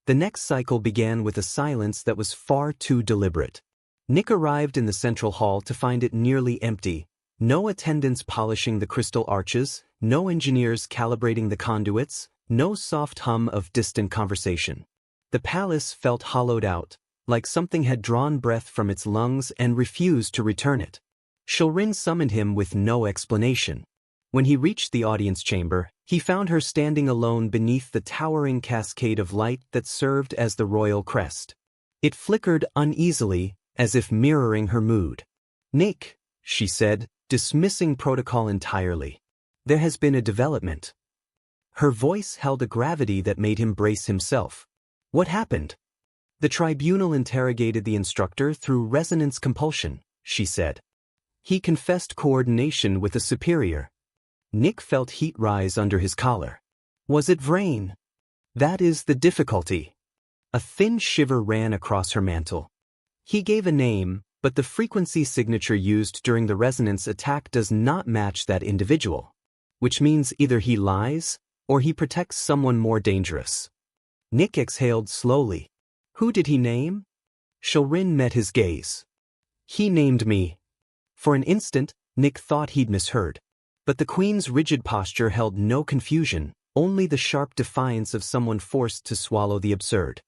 The next cycle began with a silence that was far too deliberate. Nick arrived in the central hall to find it nearly empty. No attendants polishing the crystal arches, no engineers calibrating the conduits, no soft hum of distant conversation. The palace felt hollowed out, like something had drawn breath from its lungs and refused to return it. Shilrin summoned him with no explanation. When he reached the audience chamber, he found her standing alone beneath the towering cascade of light that served as the royal crest. It flickered uneasily, as if mirroring her mood. "Nick," she said, dismissing protocol entirely. "There has been a development." Her voice held a gravity that made him brace himself. "What happened?" "The tribunal interrogated the instructor through resonance compulsion," she said. "He confessed coordination with a superior." Nick felt heat rise under his collar. "Was it Vrain?" "That is the difficulty." A thin shiver ran across her mantle. "He gave a name, but the frequency signature used during the resonance attack does not match that individual. Which means either he lies, or he protects someone more dangerous." Nick exhaled slowly. "Who did he name?" Shilrin met his gaze. "He named me." For an instant, Nick thought he'd misheard. But the Queen's rigid posture held no confusion, only the sharp defiance of someone forced to swallow the absurd.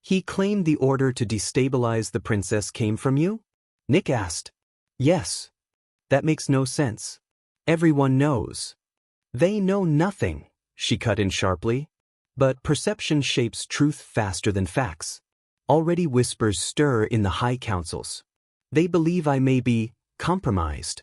"He claimed the order to destabilize the princess came from you?" Nick asked. "Yes." "That makes no sense. Everyone knows." "They know nothing," she cut in sharply. "But perception shapes truth faster than facts. Already whispers stir in the high councils. They believe I may be compromised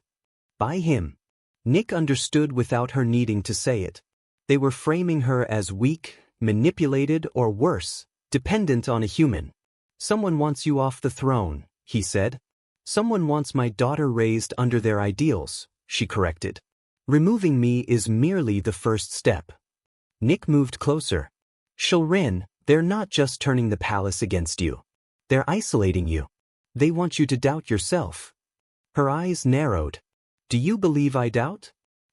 by him." Nick understood without her needing to say it. They were framing her as weak, manipulated, or worse, dependent on a human. "Someone wants you off the throne," he said. "Someone wants my daughter raised under their ideals," she corrected. "Removing me is merely the first step." Nick moved closer. "Shilrin, they're not just turning the palace against you. They're isolating you. They want you to doubt yourself." Her eyes narrowed. "Do you believe I doubt?"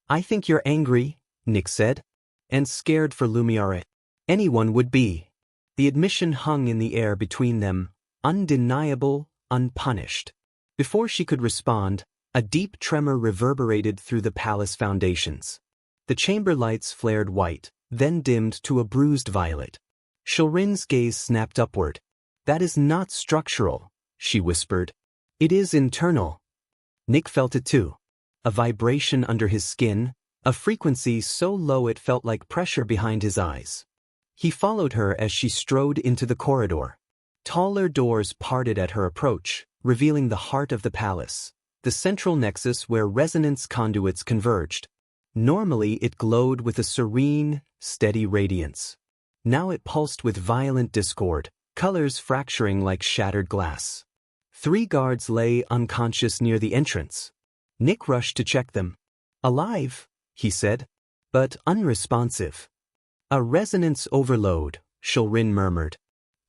"I think you're angry," Nick said. "And scared for Lumiere. Anyone would be." The admission hung in the air between them, undeniable, unpunished. Before she could respond, a deep tremor reverberated through the palace foundations. The chamber lights flared white, then dimmed to a bruised violet. Shilrin's gaze snapped upward. "That is not structural," she whispered. "It is internal." Nick felt it too. A vibration under his skin, a frequency so low it felt like pressure behind his eyes. He followed her as she strode into the corridor. Taller doors parted at her approach, revealing the heart of the palace, the central nexus where resonance conduits converged. Normally it glowed with a serene, steady radiance. Now it pulsed with violent discord, colors fracturing like shattered glass. 3 guards lay unconscious near the entrance. Nick rushed to check them. "Alive," he said, "but unresponsive." "A resonance overload," Shilrin murmured.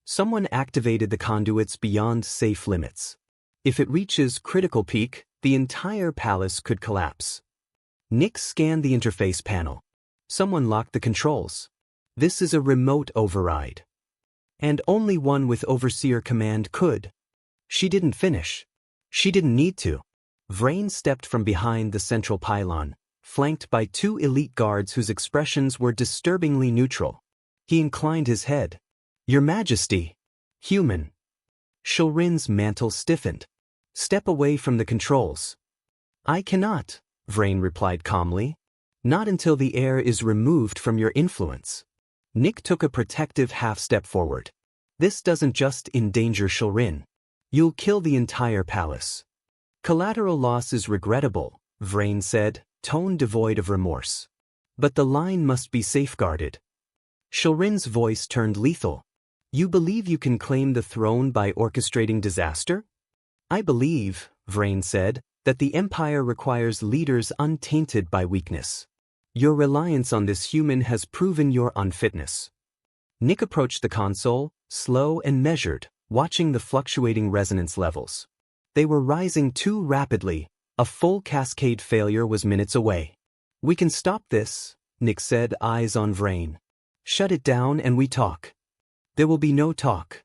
"Someone activated the conduits beyond safe limits. If it reaches critical peak, the entire palace could collapse." Nick scanned the interface panel. Someone locked the controls. "This is a remote override. And only one with Overseer command could." She didn't finish. She didn't need to. Vrain stepped from behind the central pylon, flanked by 2 elite guards whose expressions were disturbingly neutral. He inclined his head. "Your Majesty." "Human." Shilrin's mantle stiffened. "Step away from the controls." "I cannot," Vrain replied calmly. "Not until the air is removed from your influence." Nick took a protective half-step forward. "This doesn't just endanger Shilrin. You'll kill the entire palace." "Collateral loss is regrettable," Vrain said, tone devoid of remorse. "But the line must be safeguarded." Shilrin's voice turned lethal. "You believe you can claim the throne by orchestrating disaster?" "I believe," Vrain said, "that the Empire requires leaders untainted by weakness. Your reliance on this human has proven your unfitness." Nick approached the console, slow and measured, watching the fluctuating resonance levels. They were rising too rapidly. A full cascade failure was minutes away. "We can stop this," Nick said, eyes on Vrain. "Shut it down and we talk." There will be no talk.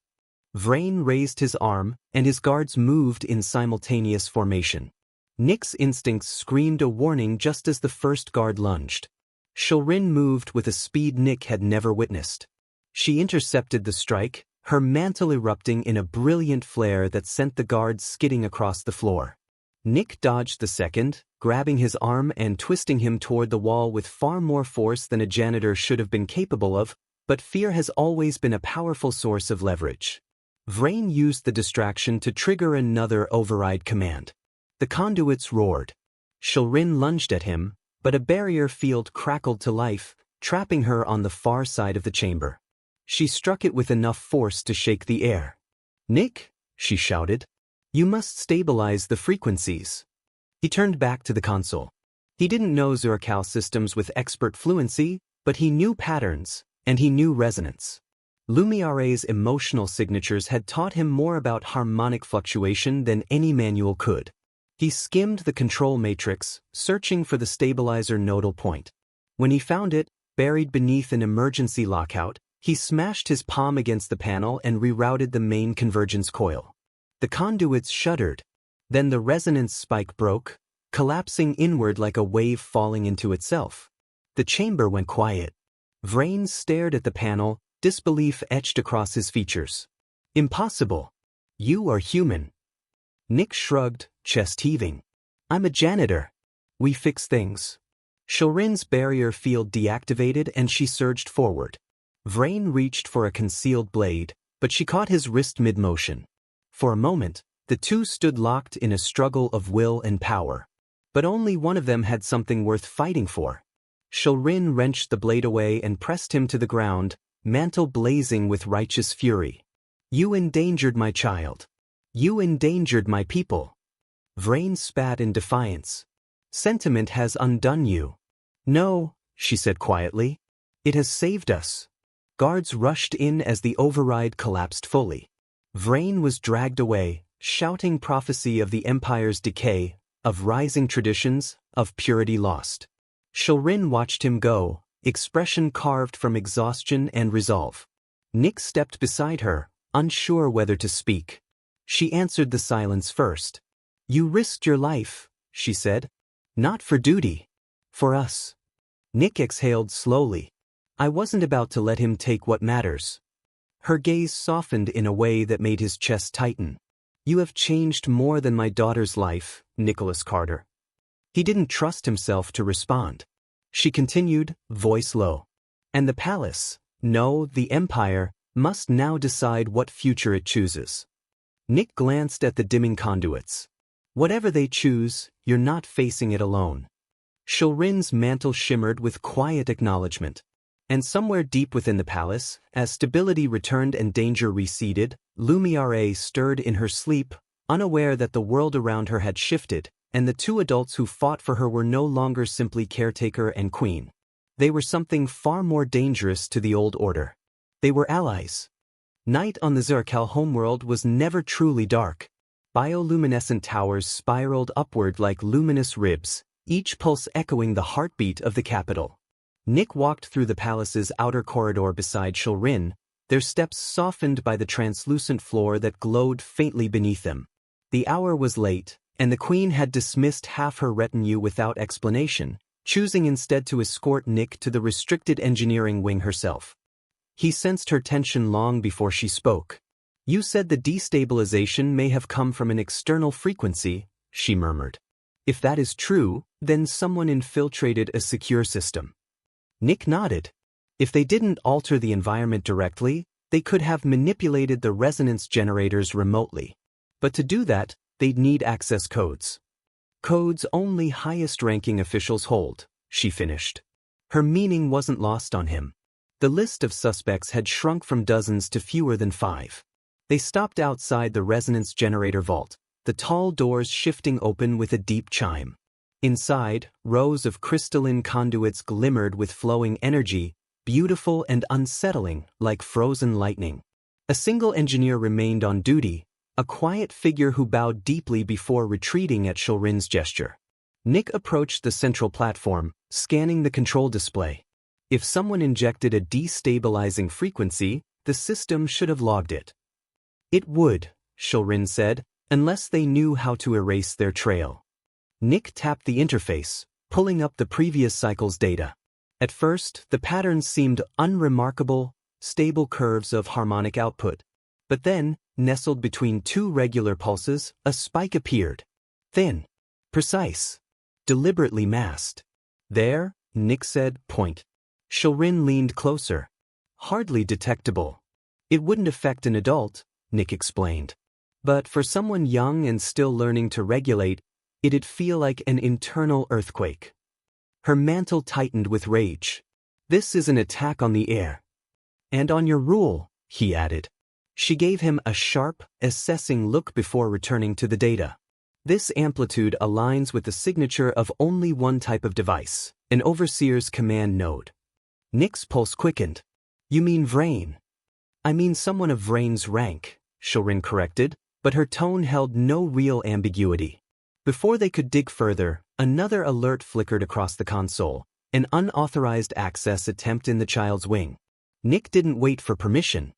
Vrain raised his arm, and his guards moved in simultaneous formation. Nick's instincts screamed a warning just as the first guard lunged. Shulrin moved with a speed Nick had never witnessed. She intercepted the strike, her mantle erupting in a brilliant flare that sent the guards skidding across the floor. Nick dodged the second, grabbing his arm and twisting him toward the wall with far more force than a janitor should have been capable of, but fear has always been a powerful source of leverage. Vrain used the distraction to trigger another override command. The conduits roared. Shulrin lunged at him, but a barrier field crackled to life, trapping her on the far side of the chamber. She struck it with enough force to shake the air. "Nick," she shouted, "you must stabilize the frequencies." He turned back to the console. He didn't know Zurkal systems with expert fluency, but he knew patterns, and he knew resonance. Lumiare's emotional signatures had taught him more about harmonic fluctuation than any manual could. He skimmed the control matrix, searching for the stabilizer nodal point. When he found it, buried beneath an emergency lockout, he smashed his palm against the panel and rerouted the main convergence coil. The conduits shuddered. Then the resonance spike broke, collapsing inward like a wave falling into itself. The chamber went quiet. Vrain stared at the panel, disbelief etched across his features. "Impossible. You are human." Nick shrugged, chest heaving. "I'm a janitor. We fix things." Shulrin's barrier field deactivated and she surged forward. Vrain reached for a concealed blade, but she caught his wrist mid-motion. For a moment, the two stood locked in a struggle of will and power. But only one of them had something worth fighting for. Shulrin wrenched the blade away and pressed him to the ground, mantle blazing with righteous fury. "You endangered my child. You endangered my people." Vrain spat in defiance. "Sentiment has undone you." "No," she said quietly. "It has saved us." Guards rushed in as the override collapsed fully. Vrain was dragged away, shouting prophecy of the Empire's decay, of rising traditions, of purity lost. Shulrin watched him go, expression carved from exhaustion and resolve. Nick stepped beside her, unsure whether to speak. She answered the silence first. "You risked your life," she said. "Not for duty. For us." Nick exhaled slowly. "I wasn't about to let him take what matters." Her gaze softened in a way that made his chest tighten. "You have changed more than my daughter's life, Nicholas Carter." He didn't trust himself to respond. She continued, voice low. "And the palace, no, the Empire, must now decide what future it chooses." Nick glanced at the dimming conduits. "Whatever they choose, you're not facing it alone." Shulrin's mantle shimmered with quiet acknowledgement. And somewhere deep within the palace, as stability returned and danger receded, Lumiare stirred in her sleep, unaware that the world around her had shifted, and the two adults who fought for her were no longer simply caretaker and queen. They were something far more dangerous to the old order. They were allies. Night on the Zurkal homeworld was never truly dark. Bioluminescent towers spiraled upward like luminous ribs, each pulse echoing the heartbeat of the capital. Nick walked through the palace's outer corridor beside Shulrin, their steps softened by the translucent floor that glowed faintly beneath them. The hour was late, and the queen had dismissed half her retinue without explanation, choosing instead to escort Nick to the restricted engineering wing herself. He sensed her tension long before she spoke. "You said the destabilization may have come from an external frequency," she murmured. "If that is true, then someone infiltrated a secure system." Nick nodded. If they didn't alter the environment directly, they could have manipulated the resonance generators remotely. But to do that, they'd need access codes. "Codes only highest-ranking officials hold," she finished. Her meaning wasn't lost on him. The list of suspects had shrunk from dozens to fewer than 5. They stopped outside the resonance generator vault, the tall doors shifting open with a deep chime. Inside, rows of crystalline conduits glimmered with flowing energy, beautiful and unsettling, like frozen lightning. A single engineer remained on duty, a quiet figure who bowed deeply before retreating at Shulrin's gesture. Nick approached the central platform, scanning the control display. If someone injected a destabilizing frequency, the system should have logged it. It would, Shulrin said, unless they knew how to erase their trail. Nick tapped the interface, pulling up the previous cycle's data. At first, the patterns seemed unremarkable, stable curves of harmonic output. But then, nestled between two regular pulses, a spike appeared. Thin. Precise. Deliberately masked. There, Nick said, point. Shulrin leaned closer. Hardly detectable. It wouldn't affect an adult, Nick explained. But for someone young and still learning to regulate, it'd feel like an internal earthquake. Her mantle tightened with rage. This is an attack on the air. And on your rule, he added. She gave him a sharp, assessing look before returning to the data. This amplitude aligns with the signature of only one type of device, an overseer's command node. Nick's pulse quickened. You mean Vrain? I mean someone of Vrain's rank, Shulrin corrected, but her tone held no real ambiguity. Before they could dig further, another alert flickered across the console, an unauthorized access attempt in the child's wing. Nick didn't wait for permission.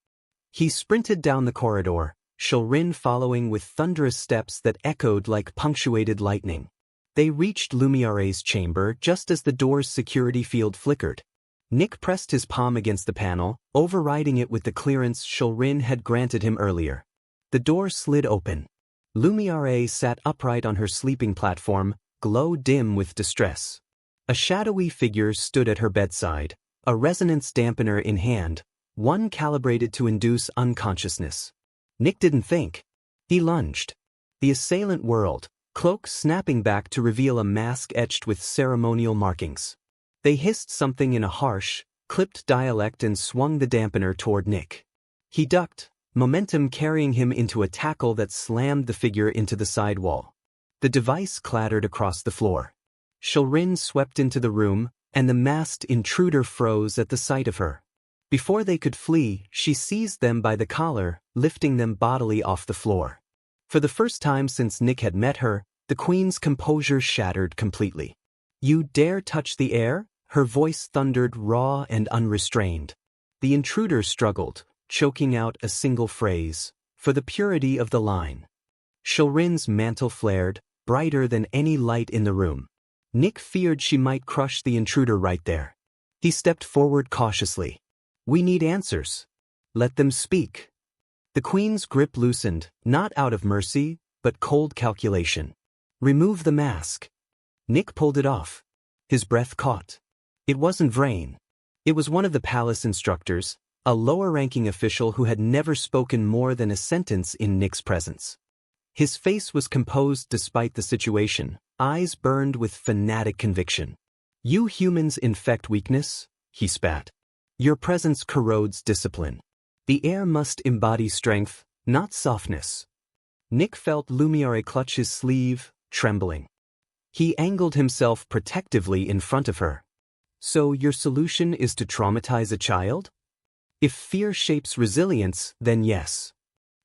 He sprinted down the corridor, Shulrin following with thunderous steps that echoed like punctuated lightning. They reached Lumiere's chamber just as the door's security field flickered. Nick pressed his palm against the panel, overriding it with the clearance Shulrin had granted him earlier. The door slid open. Lumiere sat upright on her sleeping platform, glow dim with distress. A shadowy figure stood at her bedside, a resonance dampener in hand, one calibrated to induce unconsciousness. Nick didn't think. He lunged. The assailant whirled, cloak snapping back to reveal a mask etched with ceremonial markings. They hissed something in a harsh, clipped dialect and swung the dampener toward Nick. He ducked, momentum carrying him into a tackle that slammed the figure into the sidewall. The device clattered across the floor. Shulrin swept into the room, and the masked intruder froze at the sight of her. Before they could flee, she seized them by the collar, lifting them bodily off the floor. For the first time since Nick had met her, the Queen's composure shattered completely. You dare touch the air? Her voice thundered raw and unrestrained. The intruder struggled, choking out a single phrase, for the purity of the line. Shulrin's mantle flared, brighter than any light in the room. Nick feared she might crush the intruder right there. He stepped forward cautiously. We need answers. Let them speak. The Queen's grip loosened, not out of mercy, but cold calculation. Remove the mask. Nick pulled it off. His breath caught. It wasn't Vrain. It was one of the palace instructors, a lower-ranking official who had never spoken more than a sentence in Nick's presence. His face was composed despite the situation, eyes burned with fanatic conviction. You humans infect weakness, he spat. Your presence corrodes discipline. The air must embody strength, not softness. Nick felt Lumiere clutch his sleeve, trembling. He angled himself protectively in front of her. So your solution is to traumatize a child? If fear shapes resilience, then yes.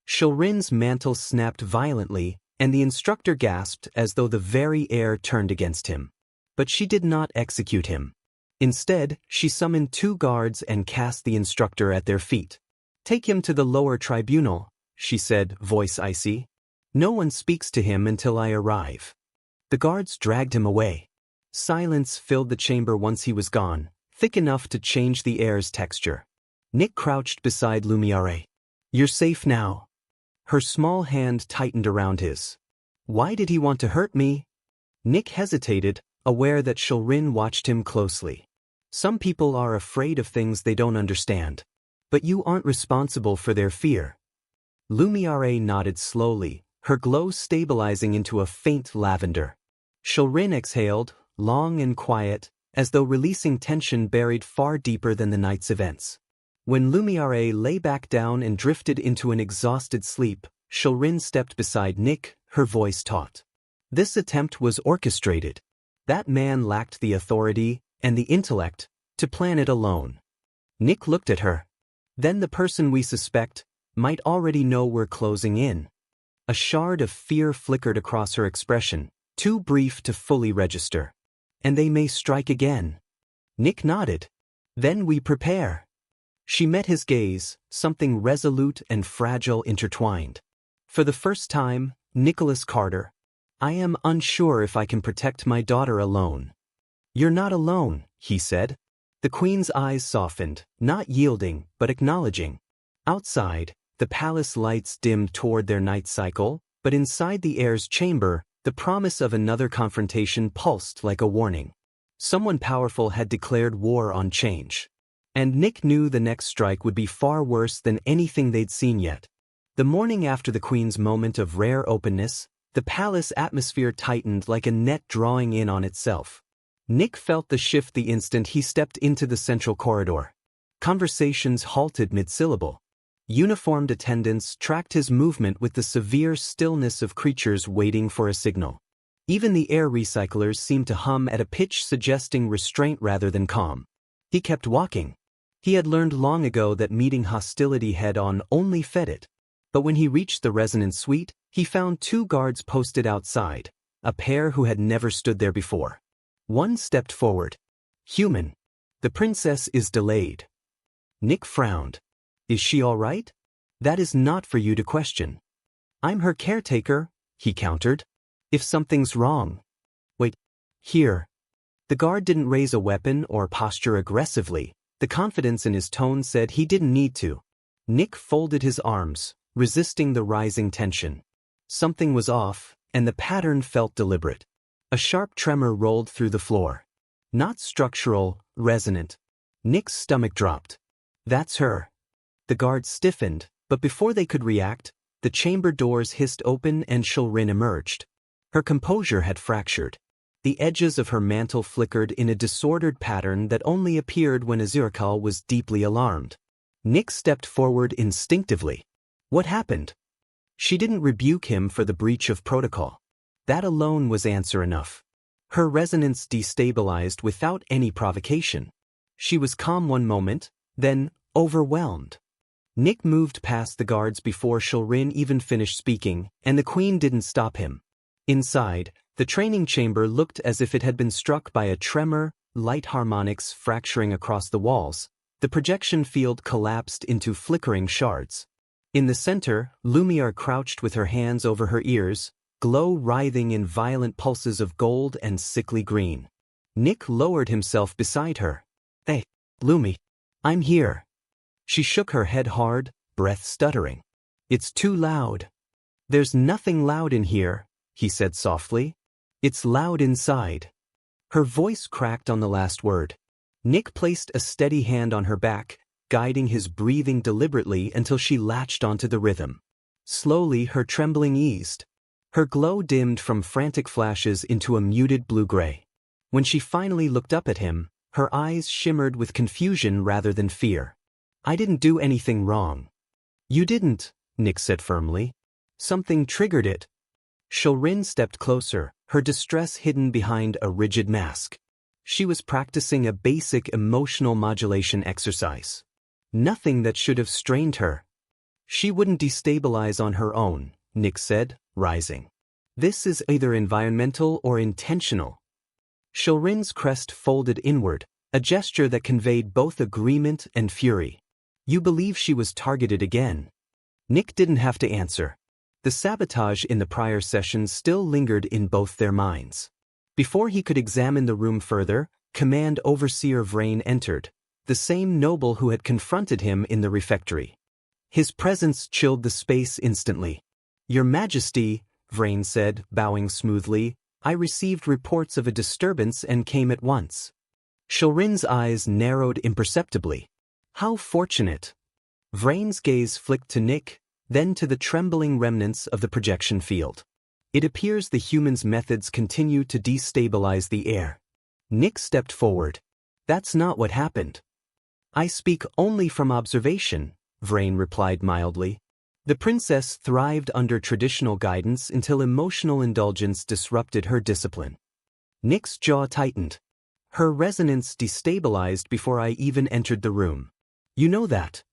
Shulrin's mantle snapped violently, and the instructor gasped as though the very air turned against him. But she did not execute him. Instead, she summoned 2 guards and cast the instructor at their feet. Take him to the lower tribunal, she said, voice icy. No one speaks to him until I arrive. The guards dragged him away. Silence filled the chamber once he was gone, thick enough to change the air's texture. Nick crouched beside Lumiere. You're safe now. Her small hand tightened around his. Why did he want to hurt me? Nick hesitated, aware that Shulrin watched him closely. Some people are afraid of things they don't understand. But you aren't responsible for their fear. Lumiere nodded slowly, her glow stabilizing into a faint lavender. Shulrin exhaled, long and quiet, as though releasing tension buried far deeper than the night's events. When Lumiere lay back down and drifted into an exhausted sleep, Shulrin stepped beside Nick, her voice taut. This attempt was orchestrated. That man lacked the authority and the intellect to plan it alone. Nick looked at her. Then the person we suspect might already know we're closing in. A shard of fear flickered across her expression, too brief to fully register. And they may strike again. Nick nodded. Then we prepare. She met his gaze, something resolute and fragile intertwined. For the first time, Nicholas Carter. I am unsure if I can protect my daughter alone. You're not alone, he said. The Queen's eyes softened, not yielding, but acknowledging. Outside, the palace lights dimmed toward their night cycle, but inside the heir's chamber, the promise of another confrontation pulsed like a warning. Someone powerful had declared war on change. And Nick knew the next strike would be far worse than anything they'd seen yet. The morning after the Queen's moment of rare openness, the palace atmosphere tightened like a net drawing in on itself. Nick felt the shift the instant he stepped into the central corridor. Conversations halted mid-syllable. Uniformed attendants tracked his movement with the severe stillness of creatures waiting for a signal. Even the air recyclers seemed to hum at a pitch suggesting restraint rather than calm. He kept walking. He had learned long ago that meeting hostility head-on only fed it. But when he reached the resonance suite, he found 2 guards posted outside, a pair who had never stood there before. One stepped forward. Human. The princess is delayed. Nick frowned. Is she all right? That is not for you to question. I'm her caretaker, he countered. If something's wrong. Wait. Here. The guard didn't raise a weapon or posture aggressively. The confidence in his tone said he didn't need to. Nick folded his arms, resisting the rising tension. Something was off, and the pattern felt deliberate. A sharp tremor rolled through the floor. Not structural, resonant. Nick's stomach dropped. That's her. The guards stiffened, but before they could react, the chamber doors hissed open and Shulrin emerged. Her composure had fractured. The edges of her mantle flickered in a disordered pattern that only appeared when Azurkal was deeply alarmed. Nick stepped forward instinctively. What happened? She didn't rebuke him for the breach of protocol. That alone was answer enough. Her resonance destabilized without any provocation. She was calm one moment, then overwhelmed. Nick moved past the guards before Shulrin even finished speaking, and the Queen didn't stop him. Inside, the training chamber looked as if it had been struck by a tremor, light harmonics fracturing across the walls. The projection field collapsed into flickering shards. In the center, Lumiere crouched with her hands over her ears, glow writhing in violent pulses of gold and sickly green. Nick lowered himself beside her. Hey, Lumi. I'm here. She shook her head hard, breath stuttering. It's too loud. There's nothing loud in here, he said softly. It's loud inside. Her voice cracked on the last word. Nick placed a steady hand on her back, guiding his breathing deliberately until she latched onto the rhythm. Slowly her trembling eased. Her glow dimmed from frantic flashes into a muted blue-gray. When she finally looked up at him, her eyes shimmered with confusion rather than fear. I didn't do anything wrong. You didn't, Nick said firmly. Something triggered it. Shulrin stepped closer, her distress hidden behind a rigid mask. She was practicing a basic emotional modulation exercise. Nothing that should have strained her. She wouldn't destabilize on her own, Nick said, rising. This is either environmental or intentional. Shulrin's crest folded inward, a gesture that conveyed both agreement and fury. You believe she was targeted again? Nick didn't have to answer. The sabotage in the prior sessions still lingered in both their minds. Before he could examine the room further, Command Overseer Vrain entered, the same noble who had confronted him in the refectory. His presence chilled the space instantly. Your Majesty, Vrain said, bowing smoothly, I received reports of a disturbance and came at once. Shulrin's eyes narrowed imperceptibly. How fortunate. Vrain's gaze flicked to Nick, then to the trembling remnants of the projection field. It appears the humans' methods continue to destabilize the air. Nick stepped forward. That's not what happened. I speak only from observation, Vrain replied mildly. The princess thrived under traditional guidance until emotional indulgence disrupted her discipline. Nick's jaw tightened. Her resonance destabilized before I even entered the room. You know that.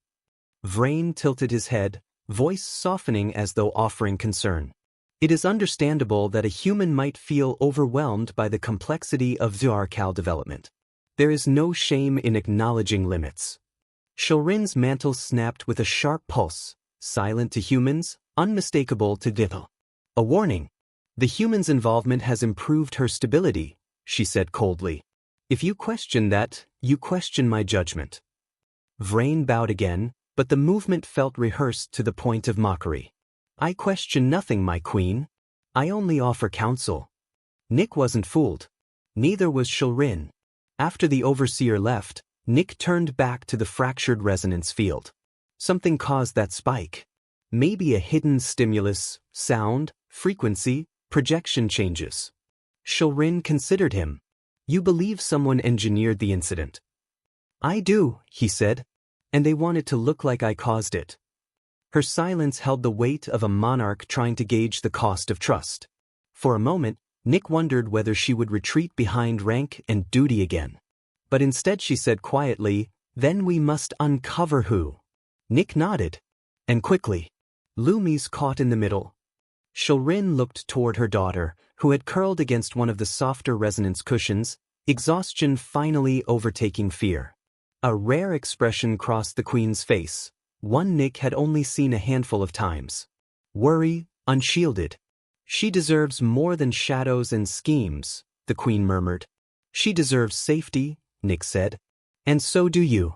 Vrain tilted his head, voice softening as though offering concern. It is understandable that a human might feel overwhelmed by the complexity of Azurkal development. There is no shame in acknowledging limits. Shilrin's mantle snapped with a sharp pulse, silent to humans, unmistakable to Dipple. A warning. The human's involvement has improved her stability, she said coldly. If you question that, you question my judgment. Vrain bowed again, but the movement felt rehearsed to the point of mockery. I question nothing, my queen. I only offer counsel. Nick wasn't fooled. Neither was Shilrin. After the overseer left, Nick turned back to the fractured resonance field. Something caused that spike. Maybe a hidden stimulus, sound, frequency, projection changes. Shilrin considered him. You believe someone engineered the incident? I do, he said. And they want it to look like I caused it. Her silence held the weight of a monarch trying to gauge the cost of trust. For a moment, Nick wondered whether she would retreat behind rank and duty again. But instead she said quietly, then we must uncover who. Nick nodded. And quickly. Lumi's caught in the middle. Shilrin looked toward her daughter, who had curled against one of the softer resonance cushions, exhaustion finally overtaking fear. A rare expression crossed the queen's face, one Nick had only seen a handful of times. Worry, unshielded. She deserves more than shadows and schemes, the queen murmured. She deserves safety, Nick said. And so do you.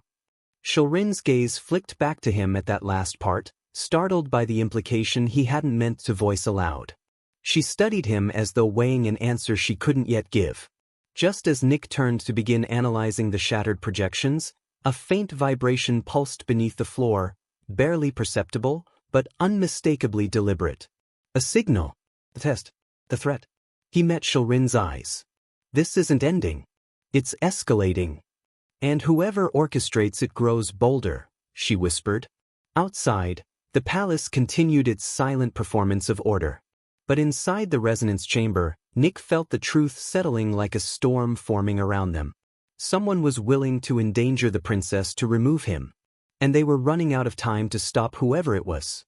Shilrin's gaze flicked back to him at that last part, startled by the implication he hadn't meant to voice aloud. She studied him as though weighing an answer she couldn't yet give. Just as Nick turned to begin analyzing the shattered projections, a faint vibration pulsed beneath the floor, barely perceptible, but unmistakably deliberate. A signal. The test. The threat. He met Shilrin's eyes. This isn't ending. It's escalating. And whoever orchestrates it grows bolder, she whispered. Outside, the palace continued its silent performance of order. But inside the resonance chamber, Nick felt the truth settling like a storm forming around them. Someone was willing to endanger the princess to remove him. And they were running out of time to stop whoever it was.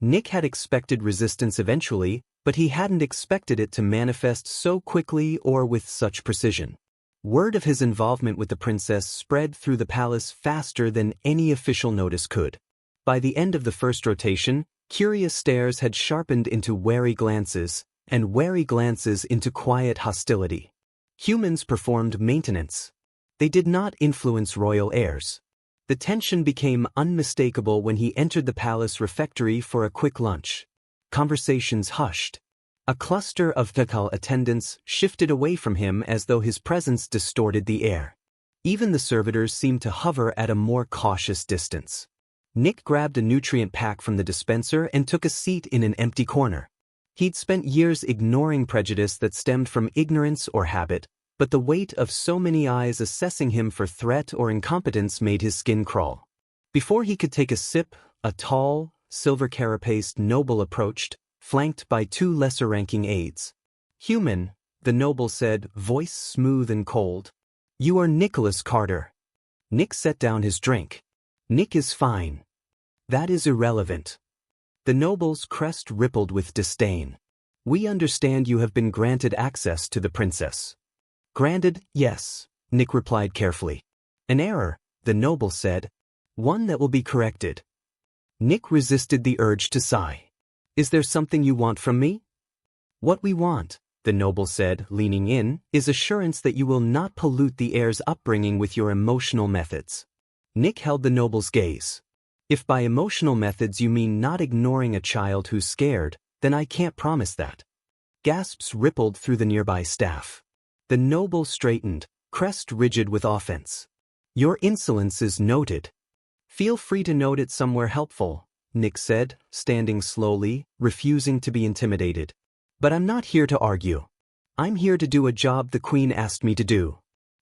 Nick had expected resistance eventually, but he hadn't expected it to manifest so quickly or with such precision. Word of his involvement with the princess spread through the palace faster than any official notice could. By the end of the first rotation, curious stares had sharpened into wary glances, and wary glances into quiet hostility. Humans performed maintenance. They did not influence royal heirs. The tension became unmistakable when he entered the palace refectory for a quick lunch. Conversations hushed. A cluster of Takal attendants shifted away from him as though his presence distorted the air. Even the servitors seemed to hover at a more cautious distance. Nick grabbed a nutrient pack from the dispenser and took a seat in an empty corner. He'd spent years ignoring prejudice that stemmed from ignorance or habit, but the weight of so many eyes assessing him for threat or incompetence made his skin crawl. Before he could take a sip, a tall, silver-carapaced noble approached, flanked by two lesser-ranking aides. Human, the noble said, voice smooth and cold. You are Nicholas Carter. Nick set down his drink. Nick is fine. That is irrelevant. The noble's crest rippled with disdain. We understand you have been granted access to the princess. Granted, yes, Nick replied carefully. An error, the noble said. One that will be corrected. Nick resisted the urge to sigh. Is there something you want from me? What we want, the noble said, leaning in, is assurance that you will not pollute the heir's upbringing with your emotional methods. Nick held the noble's gaze. If by emotional methods you mean not ignoring a child who's scared, then I can't promise that. Gasps rippled through the nearby staff. The noble straightened, crest rigid with offense. Your insolence is noted. Feel free to note it somewhere helpful, Nick said, standing slowly, refusing to be intimidated. But I'm not here to argue. I'm here to do a job the Queen asked me to do.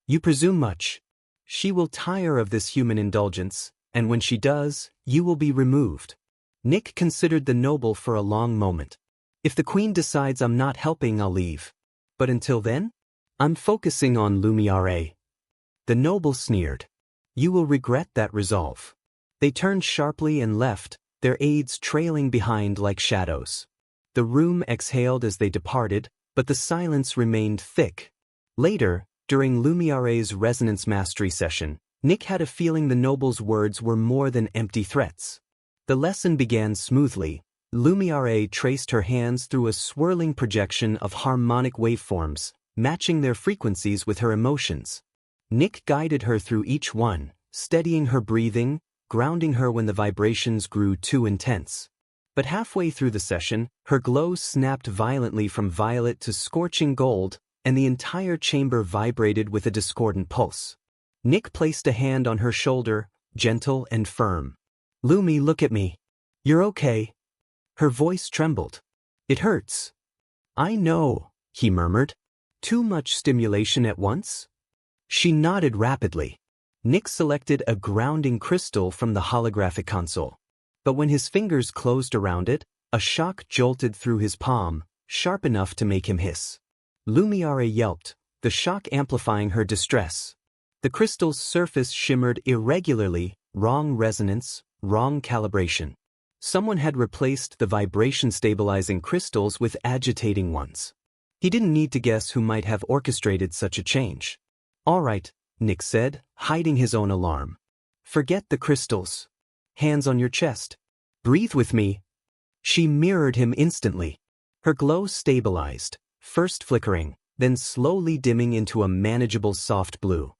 You presume much. She will tire of this human indulgence, and when she does, you will be removed. Nick considered the noble for a long moment. If the Queen decides I'm not helping, I'll leave. But until then, I'm focusing on Lumiere. The noble sneered. You will regret that resolve. They turned sharply and left, their aides trailing behind like shadows. The room exhaled as they departed, but the silence remained thick. Later, during Lumiere's resonance mastery session, Nick had a feeling the noble's words were more than empty threats. The lesson began smoothly. Lumiere traced her hands through a swirling projection of harmonic waveforms, matching their frequencies with her emotions. Nick guided her through each one, steadying her breathing, grounding her when the vibrations grew too intense. But halfway through the session, her glow snapped violently from violet to scorching gold, and the entire chamber vibrated with a discordant pulse. Nick placed a hand on her shoulder, gentle and firm. "Lumi, look at me. You're okay." Her voice trembled. "It hurts." "I know," he murmured. "Too much stimulation at once?" She nodded rapidly. Nick selected a grounding crystal from the holographic console. But when his fingers closed around it, a shock jolted through his palm, sharp enough to make him hiss. Lumiere yelped, the shock amplifying her distress. The crystal's surface shimmered irregularly, wrong resonance, wrong calibration. Someone had replaced the vibration-stabilizing crystals with agitating ones. He didn't need to guess who might have orchestrated such a change. "All right," Nick said, hiding his own alarm. "Forget the crystals. Hands on your chest. Breathe with me." She mirrored him instantly. Her glow stabilized, first flickering, then slowly dimming into a manageable soft blue.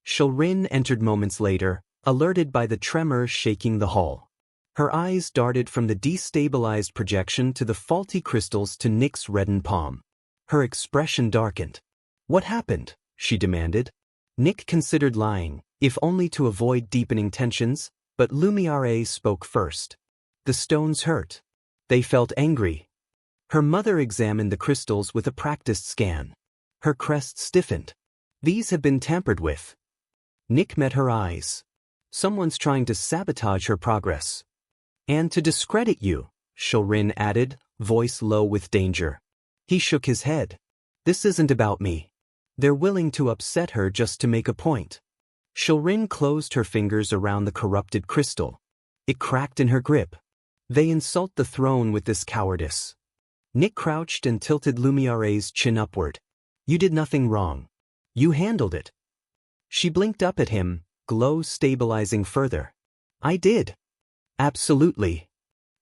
Shulrin entered moments later, alerted by the tremor shaking the hall. Her eyes darted from the destabilized projection to the faulty crystals to Nick's reddened palm. Her expression darkened. "What happened?" she demanded. Nick considered lying, if only to avoid deepening tensions, but Lumiere spoke first. "The stones hurt. They felt angry." Her mother examined the crystals with a practiced scan. Her crest stiffened. "These have been tampered with." Nick met her eyes. "Someone's trying to sabotage her progress." "And to discredit you," Shulrin added, voice low with danger. He shook his head. "This isn't about me. They're willing to upset her just to make a point." Shulrin closed her fingers around the corrupted crystal. It cracked in her grip. "They insult the throne with this cowardice." Nick crouched and tilted Lumiere's chin upward. "You did nothing wrong. You handled it." She blinked up at him, glow stabilizing further. "I did." "Absolutely."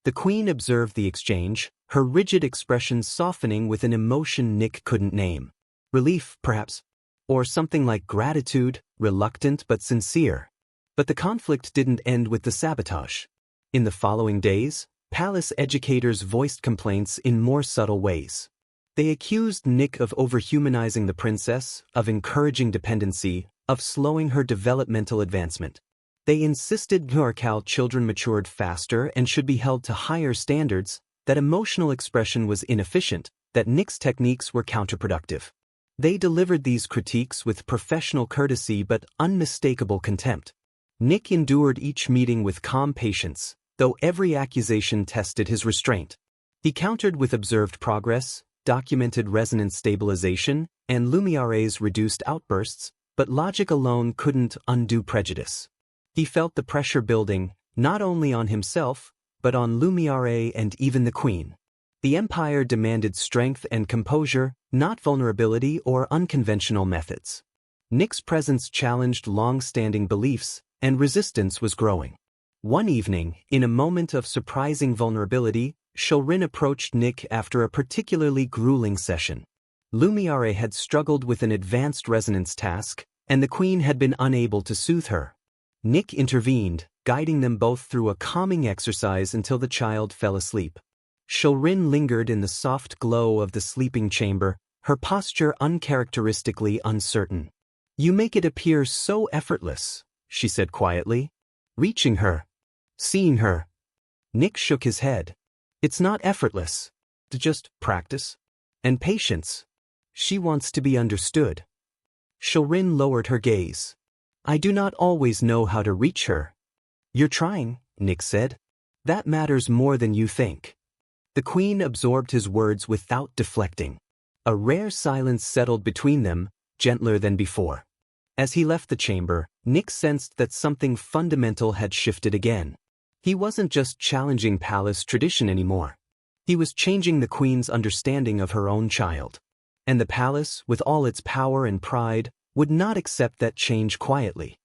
The Queen observed the exchange, her rigid expression softening with an emotion Nick couldn't name. Relief, perhaps. Or something like gratitude, reluctant but sincere. But the conflict didn't end with the sabotage. In the following days, palace educators voiced complaints in more subtle ways. They accused Nick of overhumanizing the princess, of encouraging dependency, of slowing her developmental advancement. They insisted Norcal children matured faster and should be held to higher standards, that emotional expression was inefficient, that Nick's techniques were counterproductive. They delivered these critiques with professional courtesy but unmistakable contempt. Nick endured each meeting with calm patience, though every accusation tested his restraint. He countered with observed progress, documented resonance stabilization, and Lumiere's reduced outbursts, but logic alone couldn't undo prejudice. He felt the pressure building, not only on himself, but on Lumiere and even the Queen. The Empire demanded strength and composure, not vulnerability or unconventional methods. Nick's presence challenged long-standing beliefs, and resistance was growing. One evening, in a moment of surprising vulnerability, Shulrin approached Nick after a particularly grueling session. Lumiere had struggled with an advanced resonance task, and the Queen had been unable to soothe her. Nick intervened, guiding them both through a calming exercise until the child fell asleep. Shulrin lingered in the soft glow of the sleeping chamber, her posture uncharacteristically uncertain. "You make it appear so effortless," she said quietly. "Reaching her. Seeing her." Nick shook his head. "It's not effortless. Just practice. And patience. She wants to be understood." Shulrin lowered her gaze. "I do not always know how to reach her." "You're trying," Nick said. "That matters more than you think." The Queen absorbed his words without deflecting. A rare silence settled between them, gentler than before. As he left the chamber, Nick sensed that something fundamental had shifted again. He wasn't just challenging palace tradition anymore. He was changing the Queen's understanding of her own child. And the palace, with all its power and pride, would not accept that change quietly.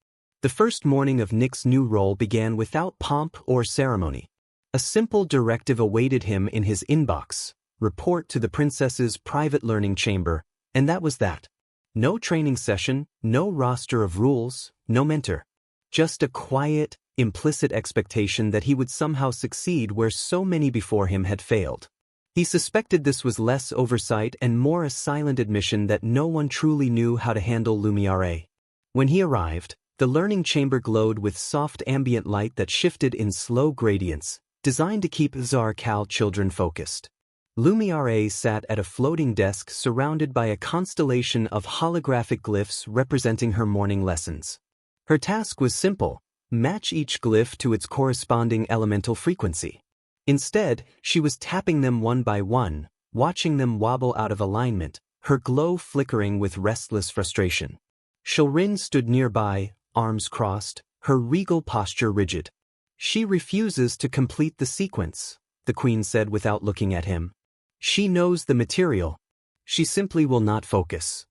The first morning of Nick's new role began without pomp or ceremony. A simple directive awaited him in his inbox: report to the princess's private learning chamber, and that was that. No training session, no roster of rules, no mentor. Just a quiet, implicit expectation that he would somehow succeed where so many before him had failed. He suspected this was less oversight and more a silent admission that no one truly knew how to handle Lumiere. When he arrived, the learning chamber glowed with soft ambient light that shifted in slow gradients, designed to keep Zarkal children focused. Lumiere sat at a floating desk surrounded by a constellation of holographic glyphs representing her morning lessons. Her task was simple: match each glyph to its corresponding elemental frequency. Instead, she was tapping them one by one, watching them wobble out of alignment, her glow flickering with restless frustration. Shilrin stood nearby, arms crossed, her regal posture rigid. "She refuses to complete the sequence," the queen said without looking at him. "She knows the material. She simply will not focus."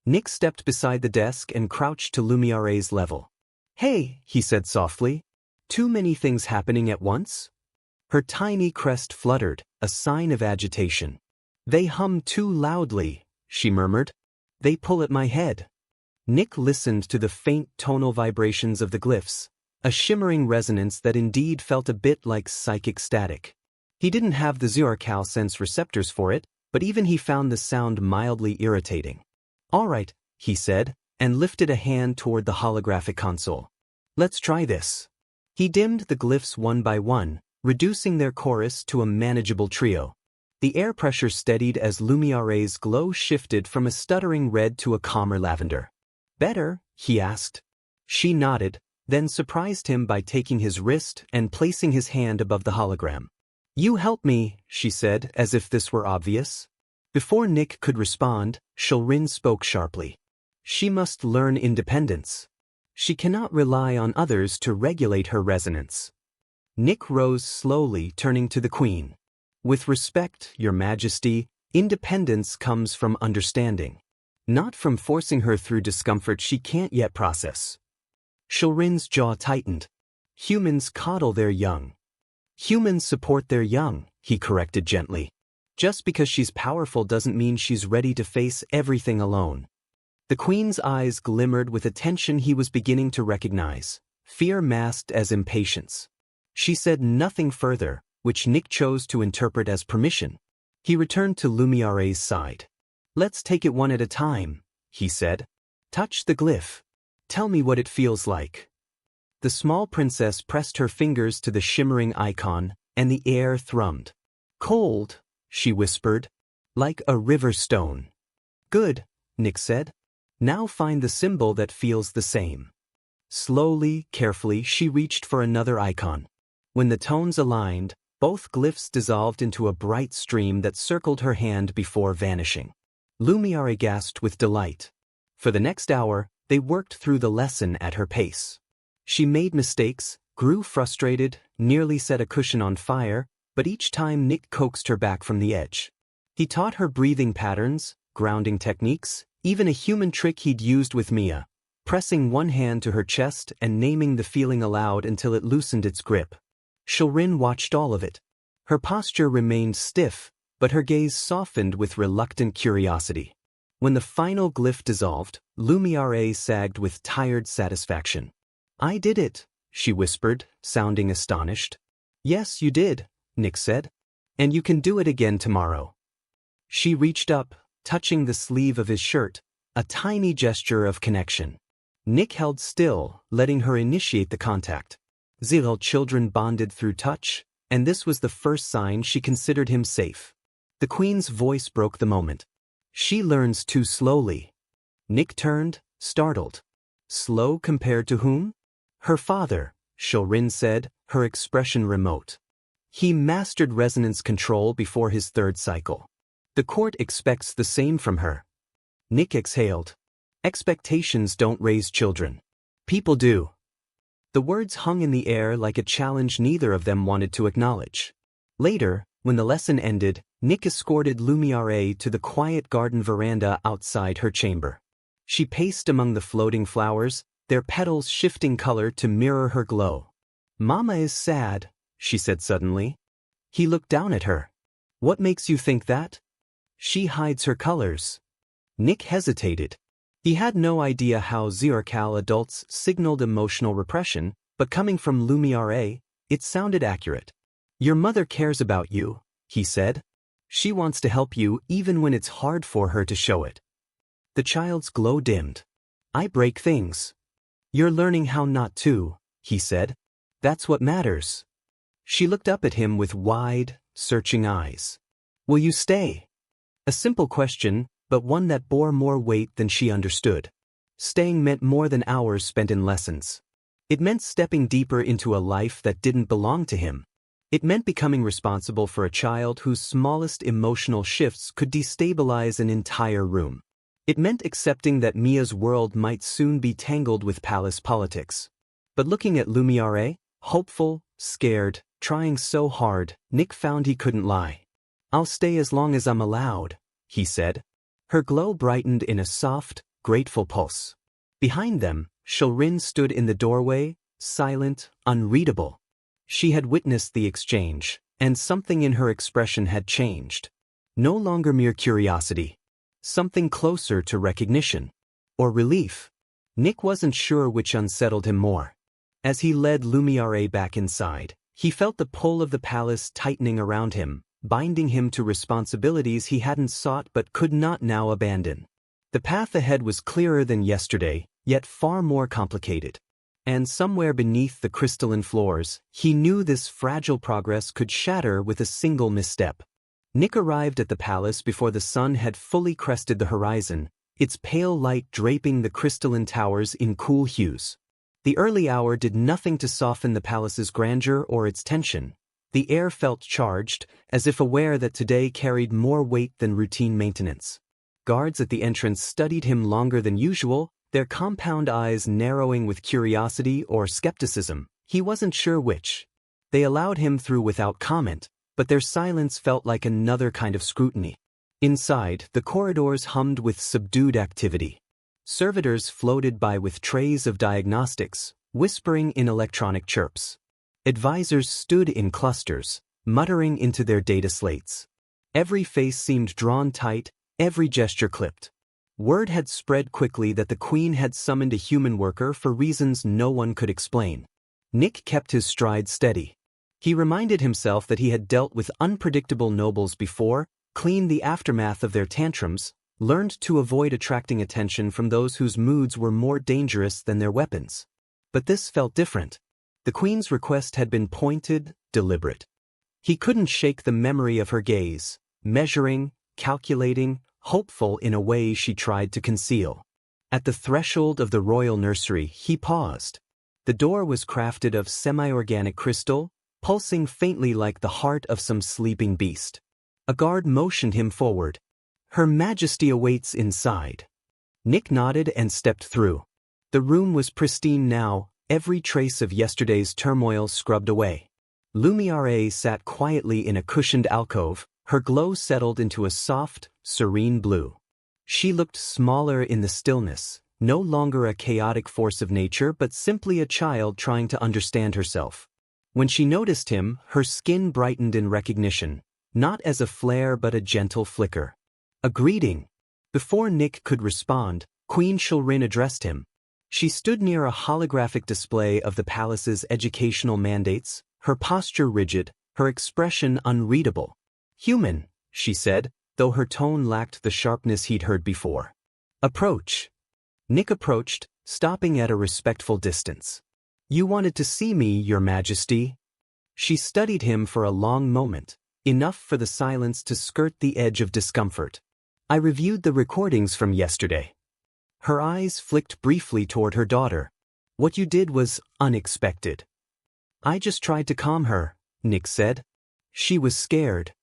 Nick stepped beside the desk and crouched to Lumiere's level. "Hey," he said softly. "Too many things happening at once?" Her tiny crest fluttered, a sign of agitation. "They hum too loudly," she murmured. "They pull at my head." Nick listened to the faint tonal vibrations of the glyphs, a shimmering resonance that indeed felt a bit like psychic static. He didn't have the Zarkal sense receptors for it, but even he found the sound mildly irritating. "All right," he said, and lifted a hand toward the holographic console. "Let's try this." He dimmed the glyphs one by one, reducing their chorus to a manageable trio. The air pressure steadied as Lumiere's glow shifted from a stuttering red to a calmer lavender. "Better?" he asked. She nodded, then surprised him by taking his wrist and placing his hand above the hologram. "You help me," she said, as if this were obvious. Before Nick could respond, Shilrin spoke sharply. "She must learn independence. She cannot rely on others to regulate her resonance." Nick rose slowly, turning to the queen. "With respect, Your Majesty, independence comes from understanding, not from forcing her through discomfort she can't yet process." Shilrin's jaw tightened. "Humans coddle their young. Humans support their young," he corrected gently. "Just because she's powerful doesn't mean she's ready to face everything alone." The queen's eyes glimmered with a tension he was beginning to recognize, fear masked as impatience. She said nothing further, which Nick chose to interpret as permission. He returned to Lumiere's side. "Let's take it one at a time," he said. "Touch the glyph. Tell me what it feels like." The small princess pressed her fingers to the shimmering icon, and the air thrummed. "Cold," she whispered, "like a river stone." "Good," Nick said. "Now find the symbol that feels the same." Slowly, carefully, she reached for another icon. When the tones aligned, both glyphs dissolved into a bright stream that circled her hand before vanishing. Lumiere gasped with delight. For the next hour, they worked through the lesson at her pace. She made mistakes, grew frustrated, nearly set a cushion on fire, but each time Nick coaxed her back from the edge. He taught her breathing patterns, grounding techniques, even a human trick he'd used with Mia, pressing one hand to her chest and naming the feeling aloud until it loosened its grip. Shilrin watched all of it. Her posture remained stiff, but her gaze softened with reluctant curiosity. When the final glyph dissolved, Lumiere sagged with tired satisfaction. "I did it," she whispered, sounding astonished. "Yes, you did," Nick said. "And you can do it again tomorrow." She reached up, touching the sleeve of his shirt, a tiny gesture of connection. Nick held still, letting her initiate the contact. Zilal children bonded through touch, and this was the first sign she considered him safe. The queen's voice broke the moment. "She learns too slowly." Nick turned, startled. "Slow compared to whom?" "Her father," Shilrin said, her expression remote. "He mastered resonance control before his third cycle. The court expects the same from her." Nick exhaled. "Expectations don't raise children. People do." The words hung in the air like a challenge neither of them wanted to acknowledge. Later, when the lesson ended, Nick escorted Lumiere to the quiet garden veranda outside her chamber. She paced among the floating flowers, their petals shifting color to mirror her glow. "Mama is sad," she said suddenly. He looked down at her. "What makes you think that?" "She hides her colors." Nick hesitated. He had no idea how Zircal adults signaled emotional repression, but coming from Lumiere, it sounded accurate. "Your mother cares about you," he said. "She wants to help you even when it's hard for her to show it." The child's glow dimmed. "I break things." "You're learning how not to," he said. "That's what matters." She looked up at him with wide, searching eyes. "Will you stay?" A simple question, but one that bore more weight than she understood. Staying meant more than hours spent in lessons. It meant stepping deeper into a life that didn't belong to him. It meant becoming responsible for a child whose smallest emotional shifts could destabilize an entire room. It meant accepting that Mia's world might soon be tangled with palace politics. But looking at Lumiere, hopeful, scared, trying so hard, Nick found he couldn't lie. "I'll stay as long as I'm allowed," he said. Her glow brightened in a soft, grateful pulse. Behind them, Shulrin stood in the doorway, silent, unreadable. She had witnessed the exchange, and something in her expression had changed. No longer mere curiosity. Something closer to recognition. Or relief. Nick wasn't sure which unsettled him more. As he led Lumiere back inside, he felt the pull of the palace tightening around him, binding him to responsibilities he hadn't sought but could not now abandon. The path ahead was clearer than yesterday, yet far more complicated. And somewhere beneath the crystalline floors, he knew this fragile progress could shatter with a single misstep. Nick arrived at the palace before the sun had fully crested the horizon, its pale light draping the crystalline towers in cool hues. The early hour did nothing to soften the palace's grandeur or its tension. The air felt charged, as if aware that today carried more weight than routine maintenance. Guards at the entrance studied him longer than usual, their compound eyes narrowing with curiosity or skepticism. He wasn't sure which. They allowed him through without comment, but their silence felt like another kind of scrutiny. Inside, the corridors hummed with subdued activity. Servitors floated by with trays of diagnostics, whispering in electronic chirps. Advisors stood in clusters, muttering into their data slates. Every face seemed drawn tight, every gesture clipped. Word had spread quickly that the Queen had summoned a human worker for reasons no one could explain. Nick kept his stride steady. He reminded himself that he had dealt with unpredictable nobles before, cleaned the aftermath of their tantrums, learned to avoid attracting attention from those whose moods were more dangerous than their weapons. But this felt different. The Queen's request had been pointed, deliberate. He couldn't shake the memory of her gaze, measuring, calculating, hopeful in a way she tried to conceal. At the threshold of the royal nursery, he paused. The door was crafted of semi-organic crystal, pulsing faintly like the heart of some sleeping beast. A guard motioned him forward. "Her Majesty awaits inside." Nick nodded and stepped through. The room was pristine now, every trace of yesterday's turmoil scrubbed away. Lumiere sat quietly in a cushioned alcove, her glow settled into a soft, serene blue. She looked smaller in the stillness, no longer a chaotic force of nature but simply a child trying to understand herself. When she noticed him, her skin brightened in recognition, not as a flare but a gentle flicker. A greeting. Before Nick could respond, Queen Shulrin addressed him. She stood near a holographic display of the palace's educational mandates, her posture rigid, her expression unreadable. "Human," she said, though her tone lacked the sharpness he'd heard before. "Approach." Nick approached, stopping at a respectful distance. "You wanted to see me, Your Majesty." She studied him for a long moment, enough for the silence to skirt the edge of discomfort. "I reviewed the recordings from yesterday." Her eyes flicked briefly toward her daughter. "What you did was unexpected." "I just tried to calm her," Nick said. "She was scared."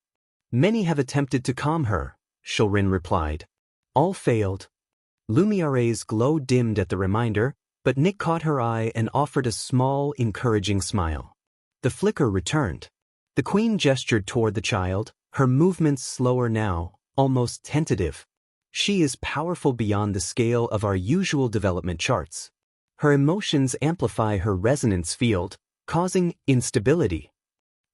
"Many have attempted to calm her," Shulrin replied. "All failed." Lumiere's glow dimmed at the reminder, but Nick caught her eye and offered a small, encouraging smile. The flicker returned. The Queen gestured toward the child, her movements slower now, almost tentative. "She is powerful beyond the scale of our usual development charts." Her emotions amplify her resonance field, causing instability.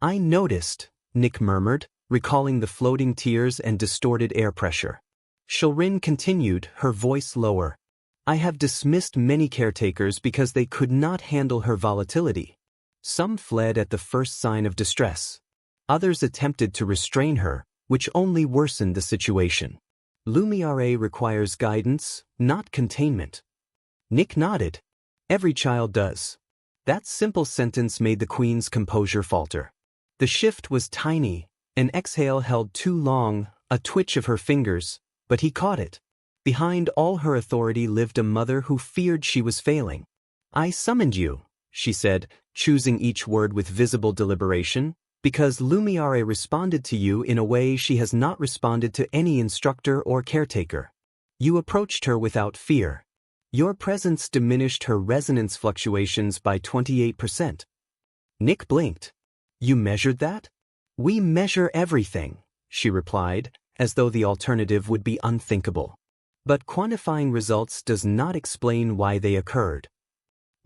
I noticed, Nick murmured, recalling the floating tears and distorted air pressure. Shilrin continued, her voice lower. I have dismissed many caretakers because they could not handle her volatility. Some fled at the first sign of distress. Others attempted to restrain her, which only worsened the situation. Lumiere requires guidance, not containment. Nick nodded. Every child does. That simple sentence made the Queen's composure falter. The shift was tiny, an exhale held too long, a twitch of her fingers, but he caught it. Behind all her authority lived a mother who feared she was failing. I summoned you, she said, choosing each word with visible deliberation, because Lumiere responded to you in a way she has not responded to any instructor or caretaker. You approached her without fear. Your presence diminished her resonance fluctuations by 28%. Nick blinked. You measured that? We measure everything, she replied, as though the alternative would be unthinkable. But quantifying results does not explain why they occurred.